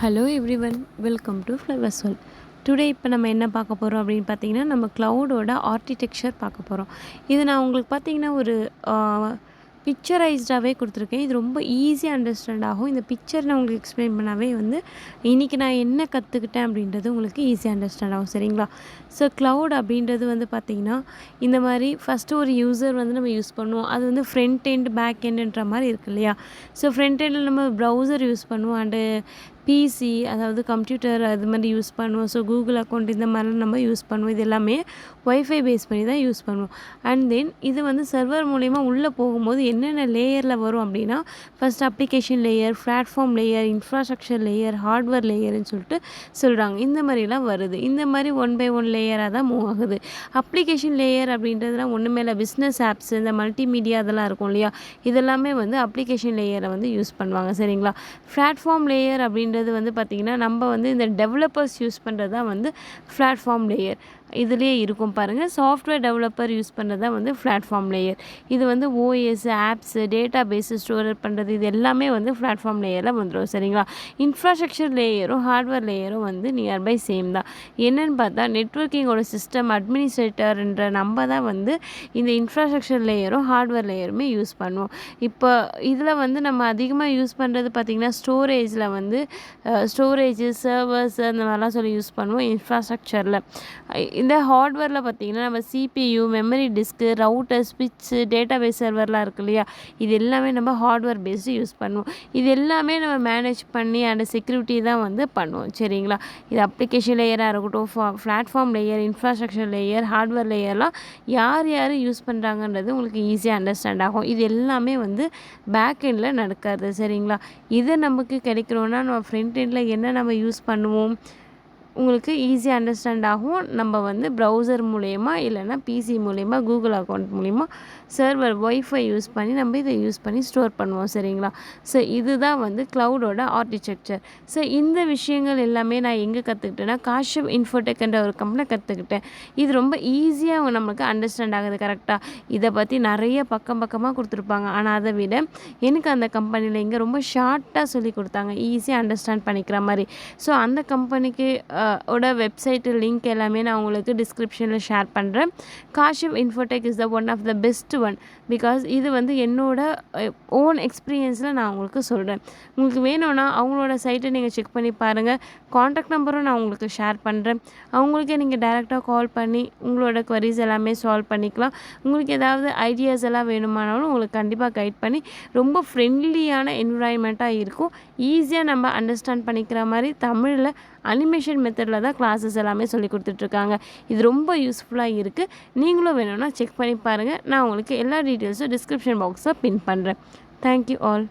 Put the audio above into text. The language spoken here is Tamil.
Hello everyone, welcome to flowers world. Today இப்போ நம்ம என்ன பார்க்க போகிறோம் அப்படின்னு பார்த்தீங்கன்னா, நம்ம க்ளவுடோட ஆர்க்கிடெக்சர் பார்க்க போகிறோம். இது நான் உங்களுக்கு பார்த்தீங்கன்னா ஒரு பிக்சரைஸ்டாகவே கொடுத்துருக்கேன். இது ரொம்ப ஈஸியாக அண்டர்ஸ்டாண்ட் ஆகும். இந்த பிக்சர் நான் உங்களுக்கு எக்ஸ்பிளைன் பண்ணாவே இன்றைக்கி நான் என்ன கற்றுக்கிட்டேன் அப்படின்றது உங்களுக்கு ஈஸியாக அண்டர்ஸ்டாண்ட் ஆகும். சரிங்களா? ஸோ க்ளவுட் அப்படின்றது பார்த்திங்கன்னா, இந்த மாதிரி ஃபஸ்ட்டு ஒரு யூசர் நம்ம யூஸ் பண்ணுவோம். அது ஃப்ரண்ட் எண்ட் பேக் எண்டுன்ற மாதிரி இருக்கு இல்லையா? ஸோ ஃப்ரண்ட் எண்டில் நம்ம ப்ரௌசர் யூஸ் பண்ணுவோம், அண்டு பிசி அதாவது கம்ப்யூட்டர் அது மாதிரி யூஸ் பண்ணுவோம். ஸோ கூகுள் அக்கௌண்ட் இந்த மாதிரிலாம் நம்ம யூஸ் பண்ணுவோம். இது எல்லாமே ஒய்ஃபை பேஸ் பண்ணி தான் யூஸ் பண்ணுவோம். அண்ட் தென் இது சர்வர் மூலயமா உள்ளே போகும்போது என்னென்ன லேயரில் வரும் அப்படின்னா, first application layer, platform layer, infrastructure layer, hardware லேயர்னு சொல்கிறாங்க. இந்த மாதிரிலாம் வருது. இந்த மாதிரி ஒன் பை ஒன் லேயராக தான் மூவ் ஆகுது. அப்ளிகேஷன் லேயர் அப்படின்றதுலாம் ஒன்றுமே இல்லை, பிஸ்னஸ் ஆப்ஸ், இந்த மல்டிமீடியா அதெல்லாம் இருக்கும் இல்லையா? இதெல்லாமே அப்ளிகேஷன் லேயரை யூஸ் பண்ணுவாங்க. சரிங்களா? பிளாட்ஃபார்ம் லேயர் அப்படின்றது பார்த்திங்கன்னா, நம்ம இந்த டெவலப்பர்ஸ் யூஸ் பண்ணுறது தான் பிளாட்ஃபார்ம் லேயர். இதுலேயே இருக்கும் பாருங்கள், சாஃப்ட்வேர் டெவலப்பர் யூஸ் பண்ணுறது தான் பிளாட்ஃபார்ம் லேயர். இது OS, apps, database store பண்ணுறது, இது எல்லாமே பிளாட்ஃபார்ம் லேயரில் வந்துடும். சரிங்களா? இன்ஃப்ராஸ்ட்ரக்சர் லேயரும் ஹார்ட்வேர் லேயரும் நியர்பை சேம் தான். என்னென்னு பார்த்தா, நெட்வொர்க்கிங்கோட சிஸ்டம் அட்மினிஸ்ட்ரேட்டர்ன்ற நம்ம தான் இந்த இன்ஃப்ராஸ்ட்ரக்சர் லேயரும் ஹார்ட்வேர் லேயருமே யூஸ் பண்ணுவோம். இப்போ இதில் நம்ம அதிகமாக யூஸ் பண்ணுறது பார்த்திங்கன்னா, ஸ்டோரேஜில் ஸ்டோரேஜு, சர்வர்ஸ் அந்த மாதிரிலாம் யூஸ் பண்ணுவோம் இன்ஃப்ராஸ்ட்ரக்சரில். இந்த ஹார்ட்வேரில் பார்த்திங்கன்னா, நம்ம சிபியு, மெமரி டிஸ்க்கு, ரவுட்டர், ஸ்விட்ச்சு, டேட்டாபேஸ் சர்வர்லாம் இருக்கு இல்லையா? இது எல்லாமே நம்ம ஹார்ட்வேர் பேஸ்டு யூஸ் பண்ணுவோம். இது எல்லாமே நம்ம மேனேஜ் பண்ணி அந்த செக்யூரிட்டி தான் பண்ணுவோம். சரிங்களா? இது அப்ளிகேஷன் லேயராக இருக்கட்டும், platform layer, infrastructure layer, hardware லேயர்லாம் யார் யார் யூஸ் பண்ணுறாங்கன்றது உங்களுக்கு ஈஸியாக அண்டர்ஸ்டாண்ட் ஆகும். இது எல்லாமே பேக் எண்டில் நடக்காது. சரிங்களா? இது நமக்கு கிடைக்கணும்னா நம்ம ஃப்ரண்ட் எண்டில் என்ன நம்ம யூஸ் பண்ணுவோம் உங்களுக்கு ஈஸியாக அண்டர்ஸ்டாண்ட் ஆகும். நம்ம ப்ரௌசர் மூலயமா இல்லைனா பிசி மூலயமா கூகுள் அக்கௌண்ட் மூலிமா சர்வர் ஒய்ஃபை யூஸ் பண்ணி நம்ம இதை யூஸ் பண்ணி ஸ்டோர் பண்ணுவோம். சரிங்களா? ஸோ இதுதான் க்ளவுடோட ஆர்க்கிடெக்சர். ஸோ இந்த விஷயங்கள் எல்லாமே நான் எங்கே கற்றுக்கிட்டேன்னா, காஷிப் இன்ஃபோடெக்ன்ற ஒரு கம்பெனி கற்றுக்கிட்டேன். இது ரொம்ப ஈஸியாக நமக்கு அண்டர்ஸ்டாண்ட் ஆகுது. கரெக்டாக இதை பற்றி நிறைய பக்கமாக கொடுத்துருப்பாங்க. ஆனால் அதை விட எனக்கு அந்த கம்பெனியில் இங்கே ரொம்ப ஷார்ட்டாக சொல்லி கொடுத்தாங்க, ஈஸியாக அண்டர்ஸ்டாண்ட் பண்ணிக்கிற மாதிரி. ஸோ அந்த கம்பெனிக்கு வெப்சைட்டு லிங்க் எல்லாமே நான் உங்களுக்கு டிஸ்கிரிப்ஷனில் ஷேர் பண்ணுறேன். Kashif Infotech is the one of the best one. Because இது என்னோட ஓன் எக்ஸ்பீரியன்ஸில் நான் உங்களுக்கு சொல்கிறேன். உங்களுக்கு வேணும்னா அவங்களோட சைட்டை நீங்கள் செக் பண்ணி பாருங்கள். காண்டாக்ட் நம்பரும் நான் உங்களுக்கு ஷேர் பண்ணுறேன். அவங்களுக்கே நீங்கள் டைரெக்டாக கால் பண்ணி உங்களோட குவரிஸ் எல்லாமே சால்வ் பண்ணிக்கலாம். உங்களுக்கு ஏதாவது ஐடியாஸ் எல்லாம் வேணுமானாலும் உங்களுக்கு கண்டிப்பாக கைட் பண்ணி ரொம்ப ஃப்ரெண்ட்லியான என்விரான்மெண்ட்டாக இருக்கும். ஈஸியாக நம்ம அண்டர்ஸ்டாண்ட் பண்ணிக்கிற மாதிரி தமிழில் அனிமேஷன் மெத்தடில் தான் கிளாஸஸ் எல்லாமே சொல்லி கொடுத்துட்ருக்காங்க. இது ரொம்ப யூஸ்ஃபுல்லாக இருக்குது. நீங்களும் வேணும்னா செக் பண்ணி பாருங்கள். நான் உங்களுக்கு எல்லா டீட்டெயில்ஸும் டிஸ்கிரிப்ஷன் பாக்ஸில் பின் பண்ணுறேன். Thank you all.